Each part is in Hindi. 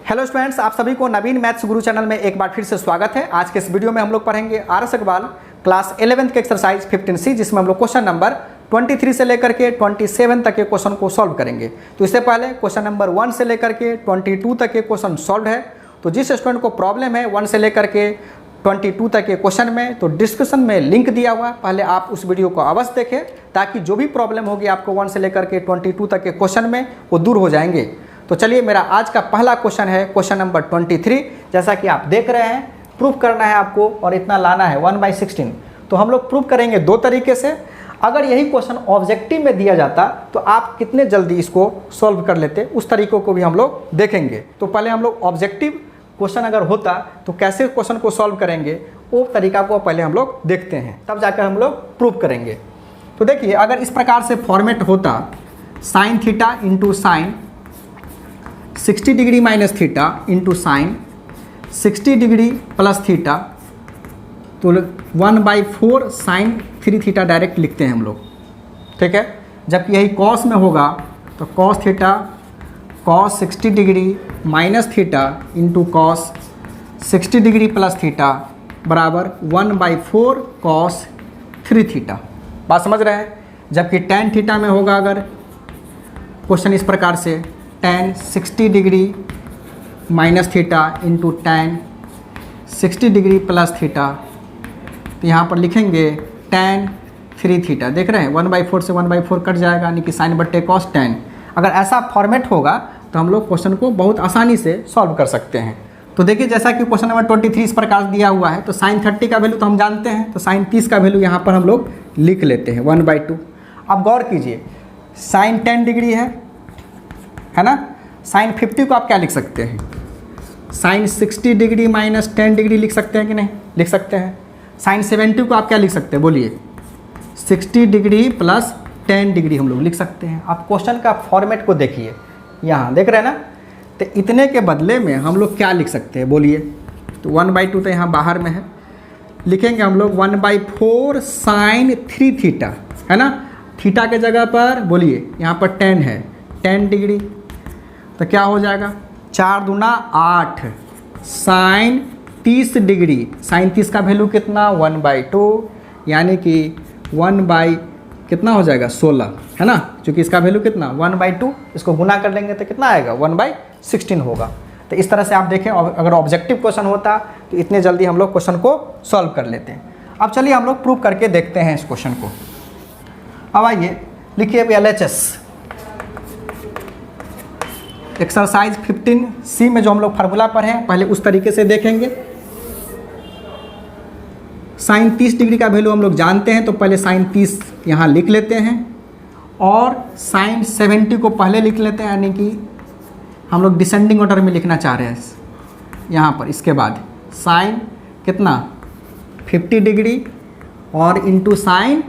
हेलो स्टूडेंट्स, आप सभी को नवीन मैथ्स गुरु चैनल में एक बार फिर से स्वागत है। आज के इस वीडियो में हम लोग पढ़ेंगे आर.एस. अग्रवाल क्लास 11th के एक्सरसाइज 15C, जिसमें हम लोग क्वेश्चन नंबर 23 से लेकर के 27 तक के क्वेश्चन को सॉल्व करेंगे। तो इससे पहले क्वेश्चन नंबर 1 से लेकर के 22 तक के क्वेश्चन सॉल्व है। तो जिस स्टूडेंट को प्रॉब्लम है 1 से लेकर के 22 तक के क्वेश्चन में, तो डिस्क्रिप्शन में लिंक दिया हुआ है, पहले आप उस वीडियो को अवश्य देखें ताकि जो भी प्रॉब्लम होगी आपको 1 से लेकर के 22 तक के क्वेश्चन में वो दूर हो जाएंगे। तो चलिए, मेरा आज का पहला क्वेश्चन है क्वेश्चन नंबर 23। जैसा कि आप देख रहे हैं, प्रूफ करना है आपको और इतना लाना है 1/16। तो हम लोग प्रूफ करेंगे दो तरीके से। अगर यही क्वेश्चन ऑब्जेक्टिव में दिया जाता तो आप कितने जल्दी इसको सॉल्व कर लेते, उस तरीकों को भी हम लोग देखेंगे। तो पहले हम लोग ऑब्जेक्टिव क्वेश्चन अगर होता तो कैसे क्वेश्चन को सॉल्व करेंगे, वो तरीका को पहले हम लोग देखते हैं, तब जाकर हम लोग प्रूफ करेंगे। तो देखिए, अगर इस प्रकार से फॉर्मेट होता sine theta into sine 60 degree minus theta into sine 60 degree plus theta, तो 1/4 साइन 3 थीटा डायरेक्ट लिखते हैं हम लोग, ठीक है। जबकि यही कॉस में होगा तो cos theta cos 60 degree minus theta into cos 60 degree plus theta बराबर 1/4 कॉस 3 थीटा। बात समझ रहे हैं। जबकि tan थीटा में होगा अगर क्वेश्चन इस प्रकार से tan 60 degree minus theta into tan 60 degree plus theta, तो यहाँ पर लिखेंगे tan 3 थीटा। देख रहे हैं 1/4 से 1/4 कट जाएगा, यानी कि साइन बट्टे कॉस tan। अगर ऐसा फॉर्मेट होगा तो हम लोग क्वेश्चन को बहुत आसानी से सॉल्व कर सकते हैं। तो देखिए, जैसा कि क्वेश्चन नंबर 23 इस प्रकार दिया हुआ है, तो साइन 30 का वैल्यू तो हम जानते हैं, तो साइन 30 का वैल्यू यहाँ पर हम लोग लिख लेते हैं 1/2। अब गौर कीजिए, साइन 10 डिग्री है ना। साइन 50 को आप क्या लिख सकते हैं, साइन 60 डिग्री माइनस 10 डिग्री लिख सकते हैं कि नहीं, लिख सकते हैं। साइन 70 को आप क्या लिख सकते हैं, बोलिए, 60 डिग्री प्लस 10 डिग्री हम लोग लिख सकते हैं। आप क्वेश्चन का फॉर्मेट को देखिए, यहाँ देख रहे हैं ना। तो इतने के बदले में हम लोग क्या लिख सकते हैं, बोलिए। तो 1/2 तो यहाँ बाहर में है, लिखेंगे हम लोग 1/4 साइन 3 थीटा, है ना। थीटा के जगह पर बोलिए यहाँ पर 10 है, 10 डिग्री, तो क्या हो जाएगा 4 दूना 8 साइन 30 डिग्री। साइन 30 का वैल्यू कितना 1/2, यानी कि 1 कितना हो जाएगा 16, है ना। क्योंकि इसका वैल्यू कितना 1/2, इसको गुना कर लेंगे तो कितना आएगा 1/16 होगा। तो इस तरह से आप देखें, अगर ऑब्जेक्टिव क्वेश्चन होता तो इतने जल्दी हम लोग क्वेश्चन को सॉल्व कर लेते हैं। अब चलिए हम लोग प्रूव करके देखते हैं इस क्वेश्चन को। अब आइए लिखिए LHS एक्सरसाइज 15C में जो हम लोग फार्मूला पढ़े हैं, पहले उस तरीके से देखेंगे। साइन 30 डिग्री का वैल्यू हम लोग जानते हैं, तो पहले साइन 30 यहाँ लिख लेते हैं और साइन 70 को पहले लिख लेते हैं, यानी कि हम लोग डिसेंडिंग ऑर्डर में लिखना चाह रहे हैं यहाँ पर। इसके बाद साइन कितना 50 डिग्री और इंटू साइन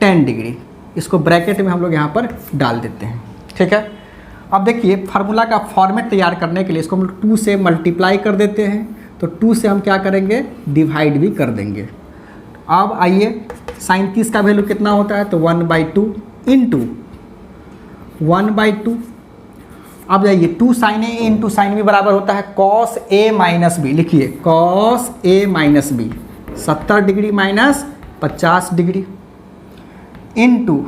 10 डिग्री, इसको ब्रैकेट में हम लोग यहाँ पर डाल देते हैं, ठीक है। अब देखिए, फार्मूला का फॉर्मेट तैयार करने के लिए इसको हम लोग 2 से मल्टीप्लाई कर देते हैं, तो 2 से हम क्या करेंगे डिवाइड भी कर देंगे। अब आइए, साइन 30 का वैल्यू कितना होता है, तो 1/2 इंटू 1/2। अब जाइए 2 sine A into sine B बराबर होता है कॉस ए माइनस बी। लिखिए cos A minus B 70 degree minus 50 degree into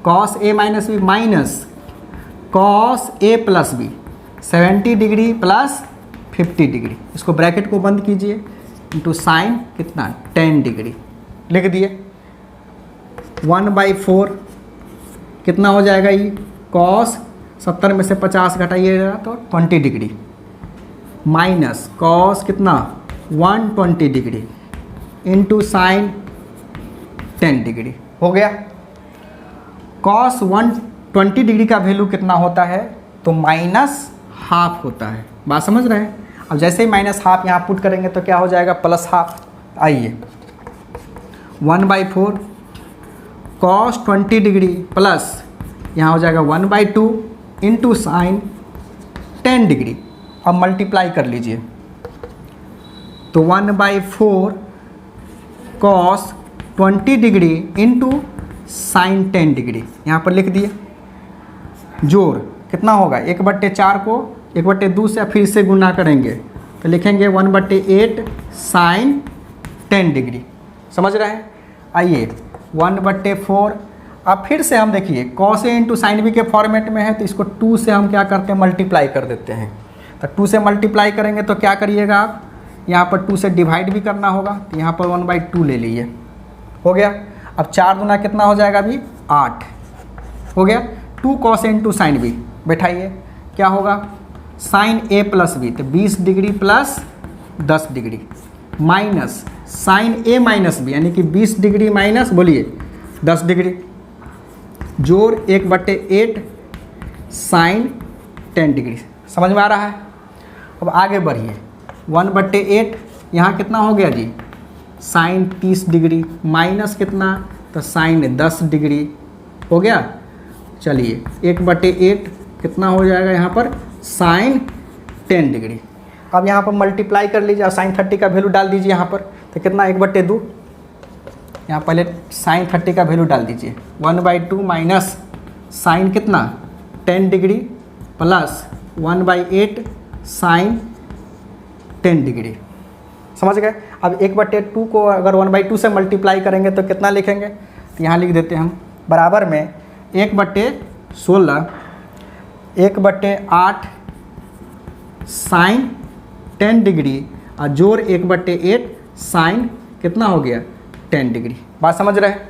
cos A minus B minus cos A plus B 70 degree plus 50 degree. इसको ब्रैकेट को बंद कीजिए, इंटू साइन कितना 10 डिग्री लिख दिए। 1/4 कितना हो जाएगा, ये कॉस 70 में से 50 घटाइएगा तो 20 डिग्री माइनस कॉस कितना 120 डिग्री इंटू साइन 10 डिग्री हो गया। कॉस 120 डिग्री का वैल्यू कितना होता है, तो -½ होता है। बात समझ रहे हैं। अब जैसे ही -½ यहाँ पुट करेंगे तो क्या हो जाएगा +½ आइए 1/4 कॉस 20 डिग्री प्लस यहाँ हो जाएगा 1/2 इंटू साइन 10 डिग्री। अब मल्टीप्लाई कर लीजिए, तो 1/4 cos 20 degree into sign 10 degree यहाँ पर लिख दिए। जोड़ कितना होगा 1/4 को 1/2 से फिर से गुना करेंगे तो लिखेंगे 1/8 साइन 10 डिग्री। समझ रहे हैं? आइए 1/4। अब फिर से हम देखिए cos A into sine B के फॉर्मेट में है तो इसको 2 से हम क्या करते हैं, मल्टीप्लाई कर देते हैं। तो 2 से मल्टीप्लाई करेंगे तो क्या करिएगा आप, यहाँ पर 2 से डिवाइड भी करना होगा तो यहाँ पर 1/2 ले लीजिए, हो गया। अब 4 दूना कितना हो जाएगा अभी, 8 हो गया। 2 cos A into sine B बैठाइए, क्या होगा, साइन ए प्लस बी, तो 20 degree plus 10 degree minus sine ए माइनस बी यानी कि 20 डिग्री माइनस बोलिए 10 डिग्री जोड़ 1/8 साइन 10 डिग्री। समझ में आ रहा है? अब आगे बढ़िए, 1/8 यहाँ कितना हो गया जी, साइन 30 डिग्री माइनस कितना, तो साइन 10 डिग्री हो गया। चलिए 1/8 कितना हो जाएगा यहाँ पर, साइन 10 डिग्री। अब यहाँ पर मल्टीप्लाई कर लीजिए, साइन 30 का वैल्यू डाल दीजिए यहाँ पर, तो कितना 1/2, यहाँ पहले साइन 30 का वैल्यू डाल दीजिए, 1/2 माइनस साइन कितना 10 डिग्री प्लस 1/8 साइन 10 डिग्री। समझ गए? अब 1/2 को अगर 1/2 से मल्टीप्लाई करेंगे तो कितना लिखेंगे, तो यहाँ लिख देते हैं हम बराबर में 1/16 1/8 साइन 10 डिग्री और जोड़ 1/8 साइन कितना हो गया 10 डिग्री। बात समझ रहे हैं?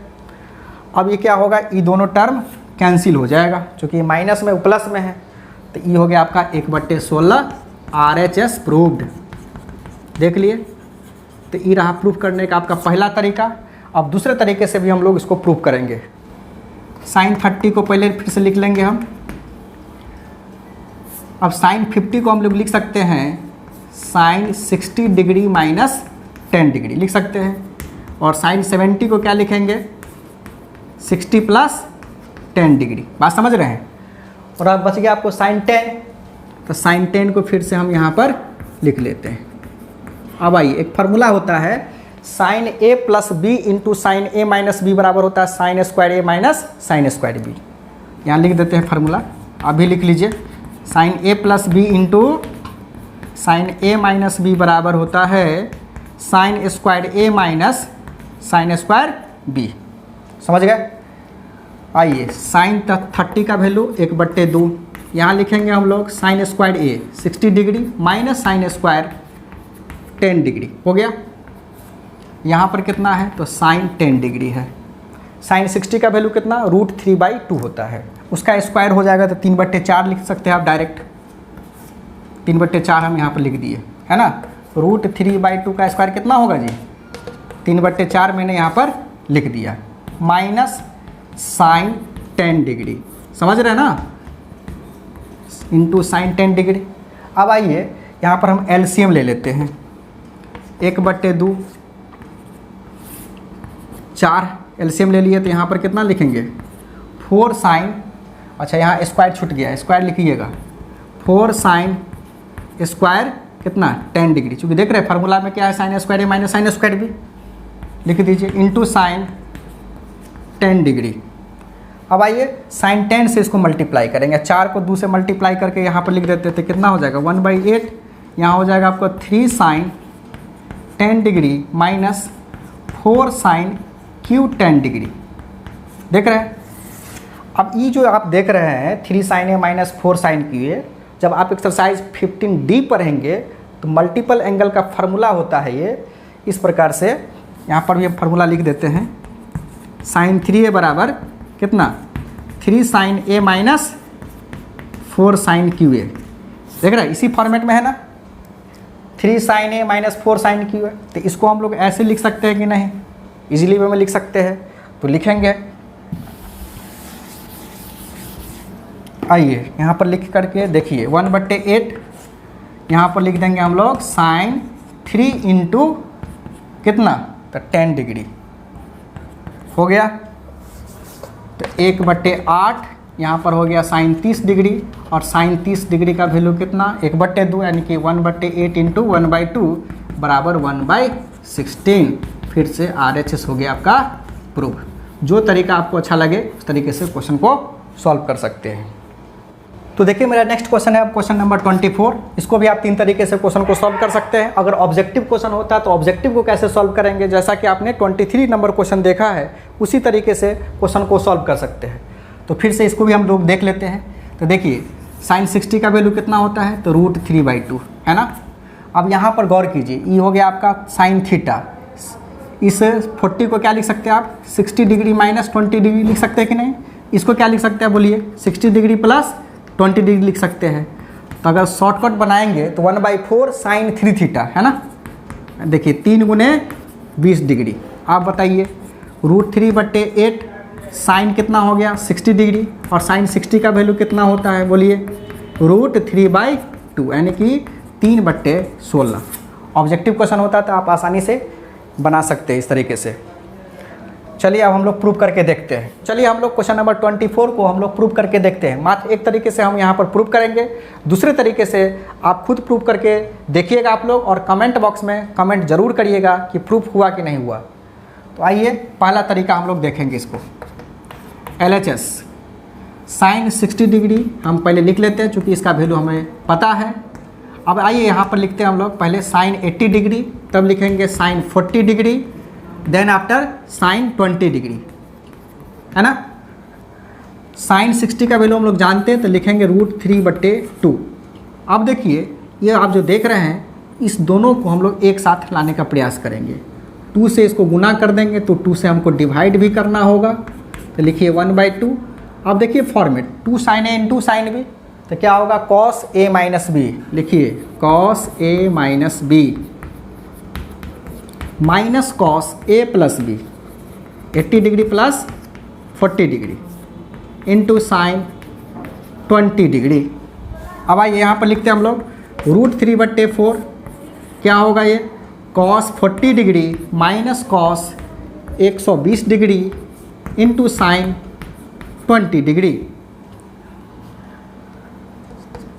अब ये क्या होगा, ये दोनों टर्म कैंसिल हो जाएगा क्योंकि माइनस में प्लस में है, तो ये हो गया आपका 1/16 RHS प्रूव्ड। देख लिए, तो ये रहा प्रूफ करने का आपका पहला तरीका। अब दूसरे तरीके से भी हम लोग इसको प्रूव करेंगे। साइन 30 को पहले फिर से लिख लेंगे हम। अब साइन 50 को हम लोग लिख सकते हैं साइन 60 डिग्री माइनस 10 डिग्री लिख सकते हैं, और साइन 70 को क्या लिखेंगे, 60 प्लस 10 डिग्री। बात समझ रहे हैं? और अब बच गया आपको साइन 10, तो साइन 10 को फिर से हम यहाँ पर लिख लेते हैं। अब आइए, एक फार्मूला होता है sign A plus B into sine A minus B बराबर होता है साइन स्क्वायर ए माइनस साइन स्क्वायर बी। यहाँ लिख देते हैं फार्मूला, अभी लिख लीजिए, sign A plus B into sine A minus B बराबर होता है साइन स्क्वायर ए माइनस साइन स्क्वायर बी। समझ गए? आइए साइन 30 का वैल्यू 1/2, यहाँ लिखेंगे हम लोग साइन स्क्वायर ए 60 degree minus sine square 10 degree हो गया। यहाँ पर कितना है, तो साइन 10 डिग्री है। साइन 60 का वैल्यू कितना, √3/2 होता है, उसका स्क्वायर हो जाएगा तो 3/4 लिख सकते हैं आप डायरेक्ट। 3/4 हम यहाँ पर लिख दिए, है ना। √3/2 का स्क्वायर कितना होगा जी, 3/4 मैंने यहाँ पर लिख दिया, माइनस साइन 10 डिग्री। समझ रहे हैं ना, इंटू साइन 10 डिग्री। अब आइए यहाँ पर हम एलसीएम ले लेते हैं, 1/2 4 एलसीएम ले लिए तो यहाँ पर कितना लिखेंगे, 4 साइन, अच्छा यहाँ स्क्वायर छूट गया, स्क्वायर लिखिएगा, 4 साइन स्क्वायर कितना 10 डिग्री, चूँकि देख रहे हैं फार्मूला में क्या है, साइन स्क्वायर ए माइनस साइन स्क्वायर बी, लिख दीजिए, इंटू साइन 10 डिग्री। अब आइए साइन 10 से इसको मल्टीप्लाई करेंगे, 4 को 2 से मल्टीप्लाई करके यहाँ पर लिख देते थे, कितना हो जाएगा 1/8, यहाँ हो जाएगा आपको 3 sine 10 degree minus 4 sine cube 10 degree. देख रहे हैं? अब ये जो आप देख रहे हैं 3 sine A minus 4 sine cube a, जब आप एक्सरसाइज 15D पढ़ेंगे तो मल्टीपल एंगल का फार्मूला होता है ये इस प्रकार से। यहाँ पर भी हम फार्मूला लिख देते हैं, साइन 3A बराबर कितना, 3 sine A minus 4 sine cube a. देख रहे हैं, इसी फॉर्मेट में है ना, 3 sine A minus 4 sine cube a. तो इसको हम लोग ऐसे लिख सकते हैं कि नहीं, इजीली वे में लिख सकते हैं, तो लिखेंगे। आइए यहाँ पर लिख करके देखिए, 1/8 यहाँ पर लिख देंगे हम लोग साइन 3 इंटू कितना, तो 10 डिग्री हो गया। तो 1/8 यहाँ पर हो गया साइन 30 डिग्री, और साइन 30 डिग्री का वैल्यू कितना, 1/2 यानी कि 1/8 इंटू 1/2 बराबर 1/16। फिर से RHS हो गया आपका प्रूफ। जो तरीका आपको अच्छा लगे उस तरीके से क्वेश्चन को सॉल्व कर सकते हैं। तो देखिए मेरा नेक्स्ट क्वेश्चन है अब क्वेश्चन नंबर 24। इसको भी आप 3 तरीके से क्वेश्चन को सॉल्व कर सकते हैं। अगर ऑब्जेक्टिव क्वेश्चन होता है तो ऑब्जेक्टिव को कैसे सॉल्व करेंगे, जैसा कि आपने 23 नंबर क्वेश्चन देखा है उसी तरीके से क्वेश्चन को सॉल्व कर सकते हैं। तो फिर से इसको भी हम लोग देख लेते हैं। तो देखिए साइन 60 का वैल्यू कितना होता है, तो √3/2 है ना। अब यहाँ पर गौर कीजिए, ये हो गया आपका साइन थीटा। इस 40 को क्या लिख सकते हैं आप, 60 डिग्री माइनस 20 डिग्री लिख सकते हैं कि नहीं। इसको क्या लिख सकते हैं बोलिए, 60 डिग्री प्लस 20 डिग्री लिख सकते हैं। तो अगर शॉर्टकट बनाएंगे तो 1/4 साइन 3 थीटा है ना। देखिए 3 गुने 20 डिग्री। आप बताइए √3/8 साइन कितना हो गया 60 डिग्री, और साइन 60 का वैल्यू कितना होता है बोलिए, √3/2 यानी कि 3/16। ऑब्जेक्टिव क्वेश्चन होता है तो आप आसानी से बना सकते हैं इस तरीके से। चलिए अब हम लोग प्रूव करके देखते हैं। चलिए हम लोग क्वेश्चन नंबर 24 को हम लोग प्रूव करके देखते हैं। मात्र एक तरीके से हम यहाँ पर प्रूव करेंगे, दूसरे तरीके से आप खुद प्रूव करके देखिएगा आप लोग, और कमेंट बॉक्स में कमेंट जरूर करिएगा कि प्रूफ हुआ कि नहीं हुआ। तो आइए पहला तरीका हम लोग देखेंगे इसको। LHS साइन 60 डिग्री हम पहले लिख लेते हैं चूँकि इसका वैल्यू हमें पता है। अब आइए यहाँ पर लिखते हैं हम लोग पहले साइन 80 डिग्री, तब लिखेंगे sine 40 degree, then after sine 20 degree है ना। साइन 60 का वैल्यू हम लोग जानते हैं तो लिखेंगे √3/2। अब देखिए ये आप जो देख रहे हैं इस दोनों को हम लोग एक साथ लाने का प्रयास करेंगे। 2 से इसको गुना कर देंगे तो 2 से हमको डिवाइड भी करना होगा, तो लिखिए 1/2। अब देखिए format 2 sin A into sine B, तो क्या होगा cos A माइनस बी। लिखिए cos A minus B minus cos A plus b, 80 degree plus 40 degree into sine 20 degree. अब आइए यहाँ पर लिखते हैं हम लोग √3/4 क्या होगा ये, cos 40 degree minus cos 120 degree into sine 20 degree.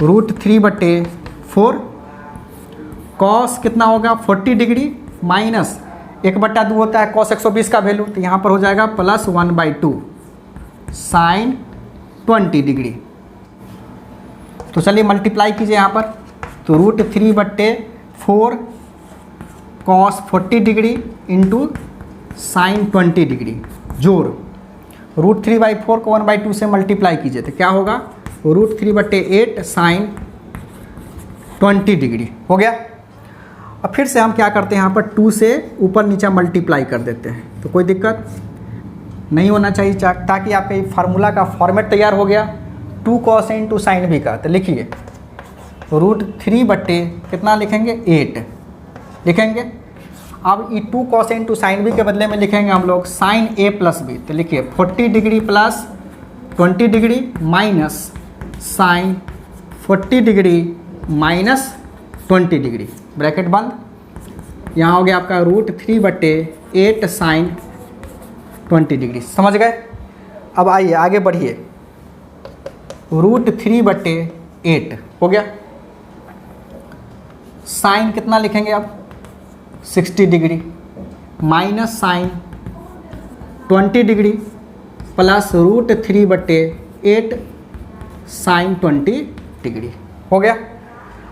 √3/4 cos कितना होगा 40 डिग्री माइनस 1/2 होता है cos 120 का वैल्यू, तो यहाँ पर हो जाएगा प्लस 1/2 साइन 20 डिग्री। तो चलिए मल्टीप्लाई कीजिए यहाँ पर, तो √3/4 cos 40 degree into sine 20 degree जोड़ √3/4 को 1/2 से मल्टीप्लाई कीजिए तो क्या होगा √3/8 साइन 20 डिग्री हो गया। अब फिर से हम क्या करते हैं यहाँ पर 2 से ऊपर नीचे मल्टीप्लाई कर देते हैं, तो कोई दिक्कत नहीं होना चाहिए, ताकि आपके फार्मूला का फॉर्मेट तैयार हो गया 2 cos A into sine B का। तो लिखिए √3/ कितना लिखेंगे 8 लिखेंगे। अब ये 2 cos A into sine B के बदले में लिखेंगे हम लोग साइन A प्लस B, तो लिखिए 40 degree plus 20 degree minus sine 40 degree minus 20 degree, bracket बंद। यहाँ हो गया आपका √3/8 साइन 20 डिग्री, समझ गए। अब आइए आगे बढ़िए, √3/8 हो गया। साइन कितना लिखेंगे आप 60 degree minus sine 20 degree plus √3/8 sine 20 degree हो गया।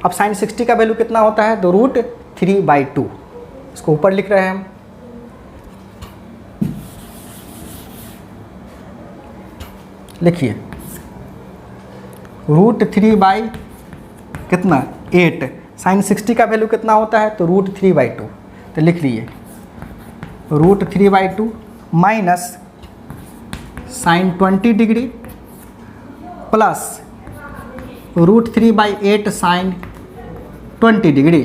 अब साइन 60 का वैल्यू कितना होता है, तो √3/2, इसको ऊपर लिख रहे हैं हम। लिखिए √3/ कितना 8, साइन 60 का वैल्यू कितना होता है, तो √3/2, तो लिख लीजिए √3/2 minus sine 20 degree plus √3/8 sine 20 degree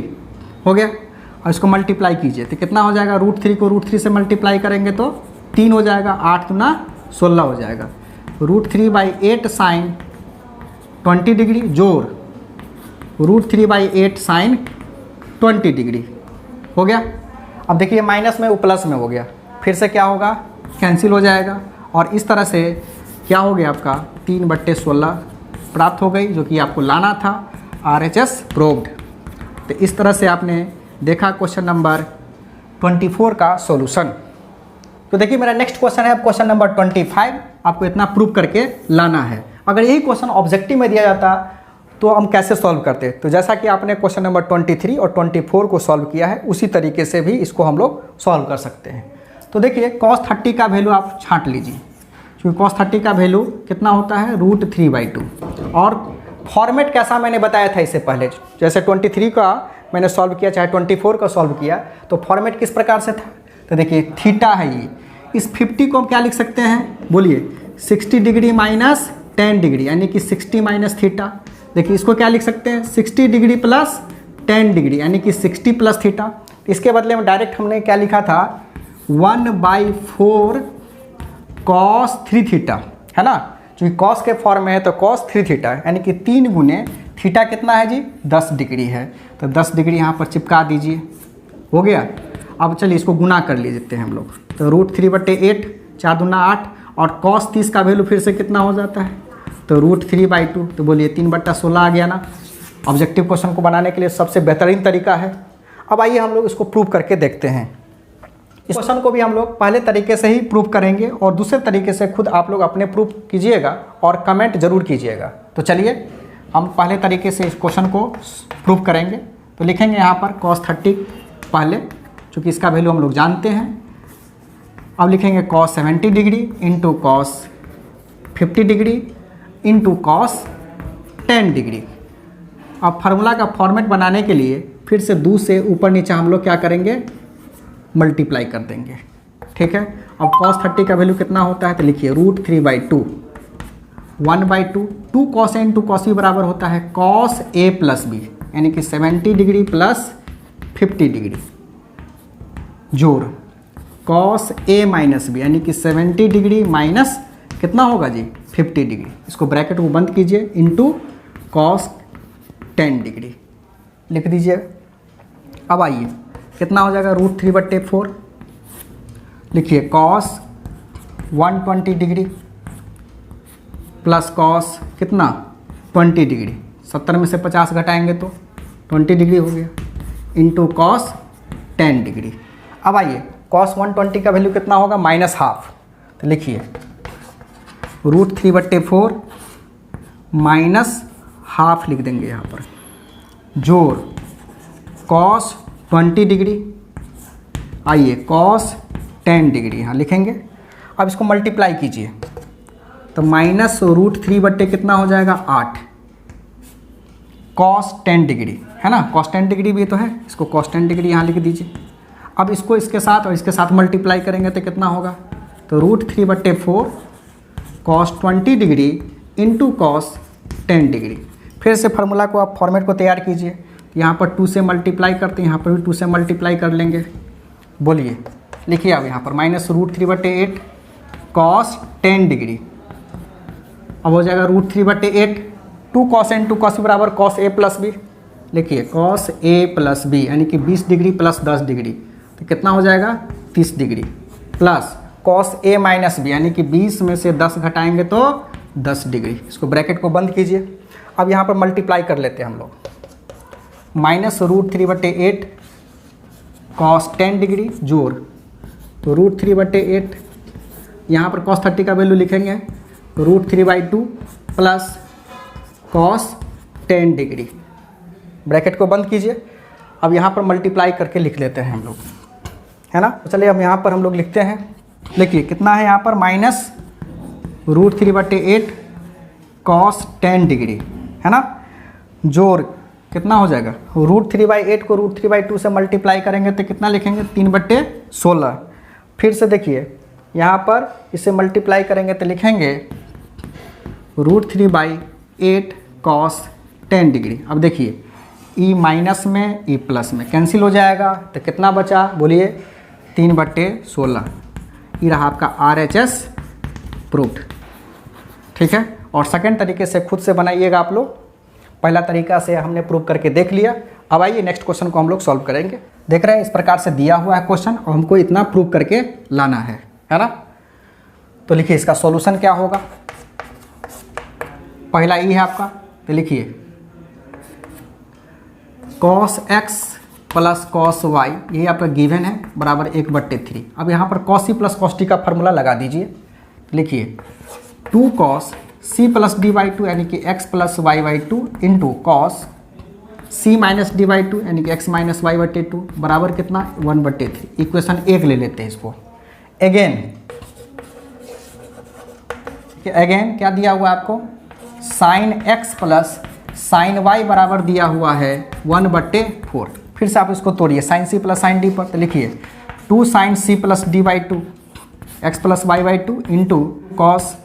हो गया। और इसको मल्टीप्लाई कीजिए तो कितना हो जाएगा, √3 को √3 से मल्टीप्लाई करेंगे तो 3 हो जाएगा, 8 गुना 16 हो जाएगा। √3/8 साइन 20 डिग्री जोड़ √3/8 साइन 20 डिग्री हो गया। अब देखिए माइनस में वो प्लस में हो गया, फिर से क्या होगा कैंसिल हो जाएगा, और इस तरह से क्या हो गया आपका 3/16 प्राप्त हो गई, जो कि आपको लाना था। RHS proved. तो इस तरह से आपने देखा क्वेश्चन नंबर 24 का सॉल्यूशन। तो देखिए मेरा नेक्स्ट क्वेश्चन है अब क्वेश्चन नंबर 25। आपको इतना प्रूव करके लाना है। अगर यही क्वेश्चन ऑब्जेक्टिव में दिया जाता तो हम कैसे सॉल्व करते। तो जैसा कि आपने क्वेश्चन नंबर 23 और 24 को सॉल्व किया है, उसी तरीके से भी इसको हम लोग सॉल्व कर सकते हैं। तो देखिए cos 30 का वैल्यू आप छांट लीजिए, क्योंकि cos 30 का वैल्यू कितना होता है √3/2। और फॉर्मेट कैसा मैंने बताया था इससे पहले, जैसे 23 का मैंने सॉल्व किया चाहे 24 का सॉल्व किया, तो फॉर्मेट किस प्रकार से था। तो देखिए थीटा है ये, इस 50 को हम क्या लिख सकते हैं, बोलिए 60 डिग्री माइनस 10 डिग्री, यानी कि 60 माइनस थीटा। देखिए इसको क्या लिख सकते हैं, 60 डिग्री प्लस 10 डिग्री, यानी कि 60 प्लस थीटा। इसके बदले में डायरेक्ट हमने क्या लिखा था, 1/4 cos 3 थीटा, है ना, क्योंकि cos के फॉर्म में है तो cos 3 थीटा, यानी कि 3 गुने थीटा कितना है जी, 10 डिग्री है। तो 10 डिग्री यहाँ पर चिपका दीजिए, हो गया। अब चलिए इसको गुना कर लेते हैं हम लोग। तो √3/8, 4 दूना 8, और cos 30 का वैल्यू फिर से कितना हो जाता है, तो √3/2। तो बोलिए 3/16 आ गया ना। ऑब्जेक्टिव क्वेश्चन को बनाने के लिए सबसे बेहतरीन तरीका है। अब आइए हम लोग इसको प्रूव करके देखते हैं। इस क्वेश्चन को भी हम लोग पहले तरीके से ही प्रूव करेंगे और दूसरे तरीके से खुद आप लोग अपने प्रूव कीजिएगा और कमेंट जरूर कीजिएगा। तो चलिए हम पहले तरीके से इस क्वेश्चन को प्रूव करेंगे। तो लिखेंगे यहाँ पर cos 30 पहले, चूँकि इसका वैल्यू हम लोग जानते हैं। अब लिखेंगे cos 70 degree into cos 50 degree into cos 10 degree. अब फार्मूला का फॉर्मेट बनाने के लिए फिर से 2 से ऊपर नीचे हम लोग क्या करेंगे, मल्टीप्लाई कर देंगे, ठीक है। अब cos 30 का वैल्यू कितना होता है, तो लिखिए √3/2, 1/2, 2 cos a into cos b बराबर होता है cos a प्लस b, यानी कि 70 डिग्री प्लस 50 डिग्री जोड़ cos a माइनस b, यानी कि 70 डिग्री माइनस कितना होगा जी, 50 डिग्री। इसको ब्रैकेट को बंद कीजिए, इंटू cos 10 डिग्री लिख दीजिए। अब आइए कितना हो जाएगा, √3/4, लिखिए cos 120 डिग्री प्लस cos कितना 20 डिग्री, 70 में से 50 घटाएंगे तो 20 डिग्री हो गया, इंटू cos 10 डिग्री। अब आइए cos 120 का वैल्यू कितना होगा, -½ तो लिखिए √3/4 -½ लिख देंगे यहाँ पर, जोड़ cos 20 डिग्री, आइए cos 10 डिग्री यहाँ लिखेंगे। अब इसको मल्टीप्लाई कीजिए, तो -√3/ कितना हो जाएगा 8 cos 10 डिग्री, है ना, cos 10 डिग्री भी तो है, इसको cos 10 डिग्री यहाँ लिख दीजिए। अब इसको इसके साथ और इसके साथ मल्टीप्लाई करेंगे तो कितना होगा, तो √3/4 cos 20 degree into cos 10 degree. फिर से फार्मूला को आप फॉर्मेट को तैयार कीजिए, यहाँ पर 2 से मल्टीप्लाई करते हैं, यहाँ पर भी 2 से मल्टीप्लाई कर लेंगे। बोलिए, लिखिए अब यहाँ पर -√3/8 cos 10 डिग्री, अब हो जाएगा √3/8, 2 cos a into cos b बराबर cos a प्लस b, लिखिए cos a प्लस b, यानी कि 20 डिग्री प्लस 10 डिग्री, तो कितना हो जाएगा 30 degree, plus cos a minus b, यानी कि 20 में से 10 घटाएंगे तो 10 डिग्री। इसको ब्रैकेट को बंद कीजिए। अब यहाँ पर मल्टीप्लाई कर लेते हैं हम लोग, -√3/8 cos 10 डिग्री जोड़, तो √3/8, यहाँ पर cos 30 का वैल्यू लिखेंगे √3/2 प्लस cos 10 डिग्री, ब्रैकेट को बंद कीजिए। अब यहाँ पर मल्टीप्लाई करके लिख लेते हैं हम लोग, है ना। तो चलिए अब यहाँ पर हम लोग लिखते हैं, लिखिए कितना है यहाँ पर, -√3/8 cos 10 डिग्री, है ना, जोड़ कितना हो जाएगा, √3/8 को √3/2 से मल्टीप्लाई करेंगे तो कितना लिखेंगे, 3/16। फिर से देखिए यहाँ पर इसे मल्टीप्लाई करेंगे तो लिखेंगे √3/8 cos 10 डिग्री। अब देखिए e माइनस में e प्लस में कैंसिल हो जाएगा, तो कितना बचा, बोलिए 3/16। ये रहा आपका RHS प्रूफ, ठीक है। और सेकंड तरीके से खुद से बनाइएगा आप लोग। पहला तरीका से हमने प्रूव करके देख लिया। अब आइए नेक्स्ट क्वेश्चन को हम लोग सॉल्व करेंगे। देख रहे हैं इस प्रकार से दिया हुआ है क्वेश्चन और हमको इतना प्रूव करके लाना है ना। तो लिखिए इसका सॉल्यूशन क्या होगा। पहला ई है आपका, तो लिखिए cos x plus cos y, यही आपका गिवन है, बराबर 1/3। अब यहाँ पर cos c plus cos t का फार्मूला लगा दीजिए। लिखिए 2 cos c plus D by two यानी कि x plus Y by two into cos c minus d by two यानी कि एक्स माइनस वाई बटे टू बराबर कितना 1/3। इक्वेशन 1 ले लेते हैं इसको। अगेन क्या दिया हुआ है आपको, sine x plus sine Y बराबर दिया हुआ है 1/4। फिर से आप इसको तोड़िए sine C plus sine D पर, तो लिखिए 2 sine C plus D by two X plus Y by two into cos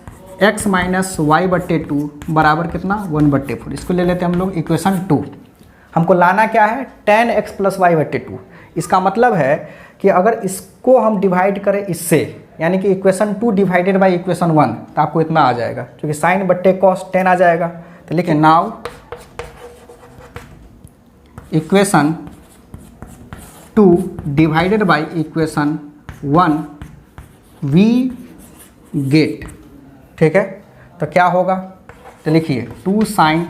x minus Y बटे टू बराबर कितना 1/4। इसको ले लेते हैं हम लोग इक्वेशन 2। हमको लाना क्या है, tan x प्लस वाई बटे टू। इसका मतलब है कि अगर इसको हम डिवाइड करें इससे, यानी कि इक्वेशन 2 डिवाइडेड बाई इक्वेशन 1, तो आपको इतना आ जाएगा, क्योंकि साइन बट्टे कॉस tan आ जाएगा। तो लिखिए now equation 2 divided by equation 1 we get. ठीक है, तो क्या होगा, तो लिखिए 2 साइन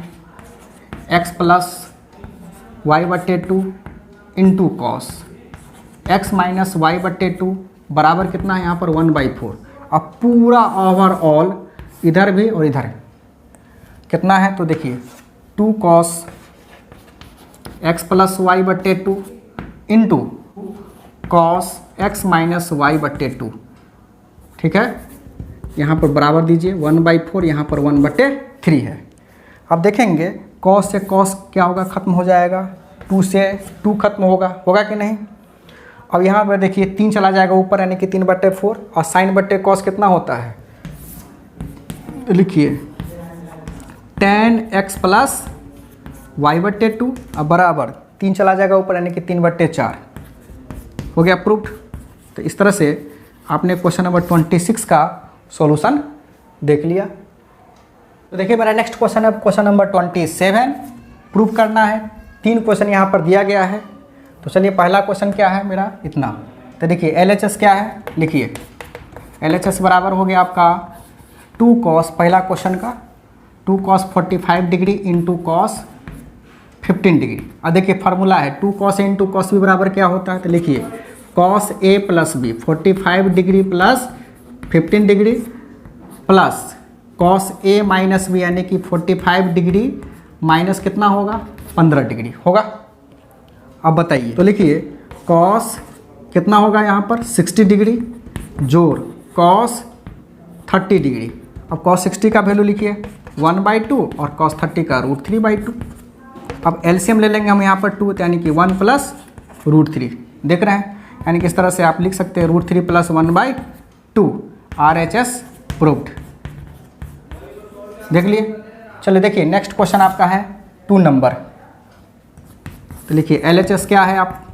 एक्स प्लस वाई बटे two into cos x minus Y बटे टू बराबर कितना है यहाँ पर 1/4। अब पूरा ओवरऑल इधर भी और इधर कितना है, तो देखिए 2 कॉस एक्स प्लस वाई बटे two into cos x minus Y बटे टू। ठीक है, यहाँ पर बराबर दीजिए 1/4, यहाँ पर 1/3 है। अब देखेंगे कॉस से कॉस क्या होगा, खत्म हो जाएगा, 2 से 2 खत्म होगा कि नहीं। अब यहाँ पर देखिए 3 चला जाएगा ऊपर, यानी कि 3/4, और साइन बट्टे कॉस कितना होता है, लिखिए tan x प्लस वाई बट्टे टू, अब बराबर 3 चला जाएगा ऊपर, यानी कि 3/4 हो गया प्रूफ्ड। तो इस तरह से आपने क्वेश्चन नंबर 26 का सॉल्यूशन देख लिया। तो देखिए मेरा नेक्स्ट क्वेश्चन है क्वेश्चन नंबर 27। प्रूफ करना है, 3 क्वेश्चन यहाँ पर दिया गया है। तो चलिए पहला क्वेश्चन क्या है मेरा, इतना। तो देखिए LHS क्या है, लिखिए LHS बराबर हो गया आपका 2 कॉस, पहला क्वेश्चन का 2 cos 45 degree into cos 15 degree. अब देखिए फार्मूला है 2 कॉस इंटू कॉस बी बराबर क्या होता है, तो लिखिए cos A plus B 45 degree plus 15 degree plus cos A minus B यानी कि 45 डिग्री माइनस कितना होगा 15 डिग्री होगा। अब बताइए, तो लिखिए कॉस कितना होगा यहाँ पर 60 डिग्री जोड़ कॉस 30 डिग्री। अब कॉस 60 का वैल्यू लिखिए 1/2 और कॉस 30 का √3/2। अब एलसीएम ले लेंगे हम यहाँ पर 2, यानी कि 1 प्लस √3। देख रहे हैं, यानी कि इस तरह से आप लिख सकते हैं √3 प्लस 1/2 RHS प्रूव्ड। देख लिए। चलिए देखिए नेक्स्ट क्वेश्चन आपका है 2 नंबर। तो लिखिए LHS क्या है, आप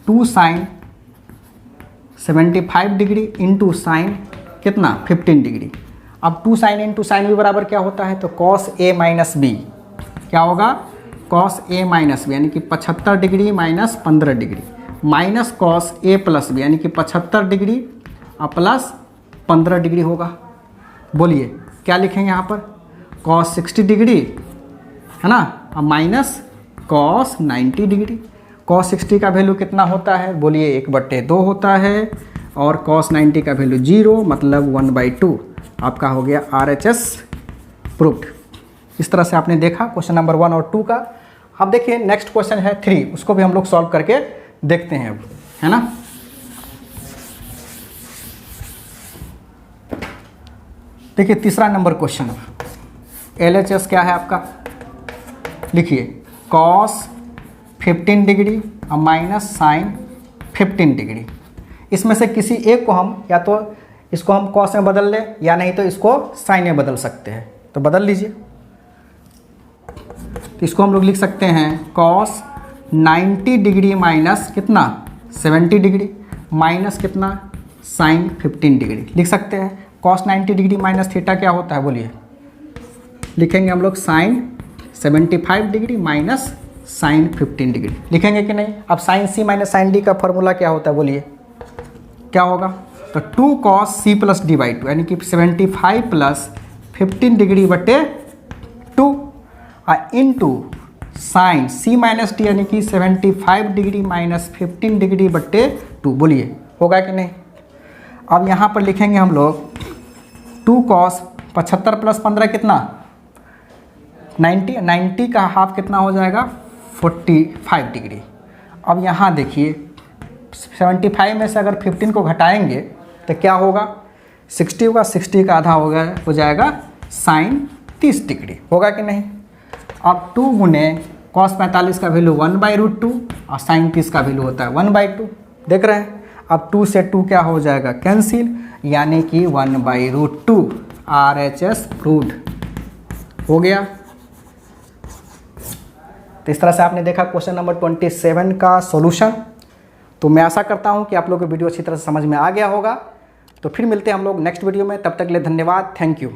2 साइन 75 डिग्री इंटू साइन कितना 15 डिग्री। अब 2 साइन इंटू साइन भी बराबर क्या होता है, तो कॉस ए माइनस बी क्या होगा, कॉस ए माइनस बी यानी कि 75 degree minus 15 degree minus cos A plus B यानी कि 75 डिग्री और प्लस 15 डिग्री होगा। बोलिए क्या लिखेंगे यहाँ पर, कॉस 60 डिग्री है ना और माइनस कॉस 90 डिग्री। कॉस 60 का वैल्यू कितना होता है, बोलिए 1/2 होता है और कॉस 90 का वैल्यू 0 मतलब 1/2 आपका हो गया RHS प्रूव्ड। इस तरह से आपने देखा क्वेश्चन नंबर 1 और 2 का। अब देखिए नेक्स्ट क्वेश्चन है 3, उसको भी हम लोग सॉल्व करके देखते हैं अब, है ना। देखिए तीसरा नंबर क्वेश्चन, LHS क्या है आपका, लिखिए कॉस 15 डिग्री और माइनस साइन 15 डिग्री। इसमें से किसी एक को हम या तो इसको हम कॉस में बदल लें या नहीं तो इसको साइन में बदल सकते हैं, तो बदल लीजिए। तो इसको हम लोग लिख सकते हैं कॉस 90 डिग्री माइनस कितना 70 डिग्री माइनस कितना साइन 15 डिग्री लिख सकते हैं। कॉस 90 डिग्री माइनस थीटा क्या होता है, बोलिए लिखेंगे हम लोग sine 75 degree minus sine 15 degree लिखेंगे कि नहीं। अब sine C minus sine D का फॉर्मूला क्या होता है, बोलिए क्या होगा, तो 2 cos C plus D by 2 यानी कि 75 प्लस 15 डिग्री बटे 2 into sine C minus D यानी कि 75 डिग्री माइनस 15 डिग्री बटे 2। बोलिए होगा कि नहीं। अब यहाँ पर लिखेंगे हम लोग 2 कॉस 75 प्लस 15 कितना 90, 90 का हाफ कितना हो जाएगा 45 डिग्री। अब यहाँ देखिए 75 में से अगर 15 को घटाएंगे तो क्या होगा 60 होगा, 60 का आधा हो जाएगा साइन 30 डिग्री, होगा कि नहीं। अब 2 गुने कॉस 45 का वैल्यू 1/√2 और साइन 30 का वैल्यू होता है 1/2, देख रहे हैं। अब 2 से 2 क्या हो जाएगा कैंसिल, यानी कि 1/√2 RHS प्रूव्ड हो गया। तो इस तरह से आपने देखा क्वेश्चन नंबर 27 का सॉल्यूशन। तो मैं आशा करता हूं कि आप लोगों को वीडियो अच्छी तरह से समझ में आ गया होगा। तो फिर मिलते हैं हम लोग नेक्स्ट वीडियो में, तब तक के लिए धन्यवाद, थैंक यू।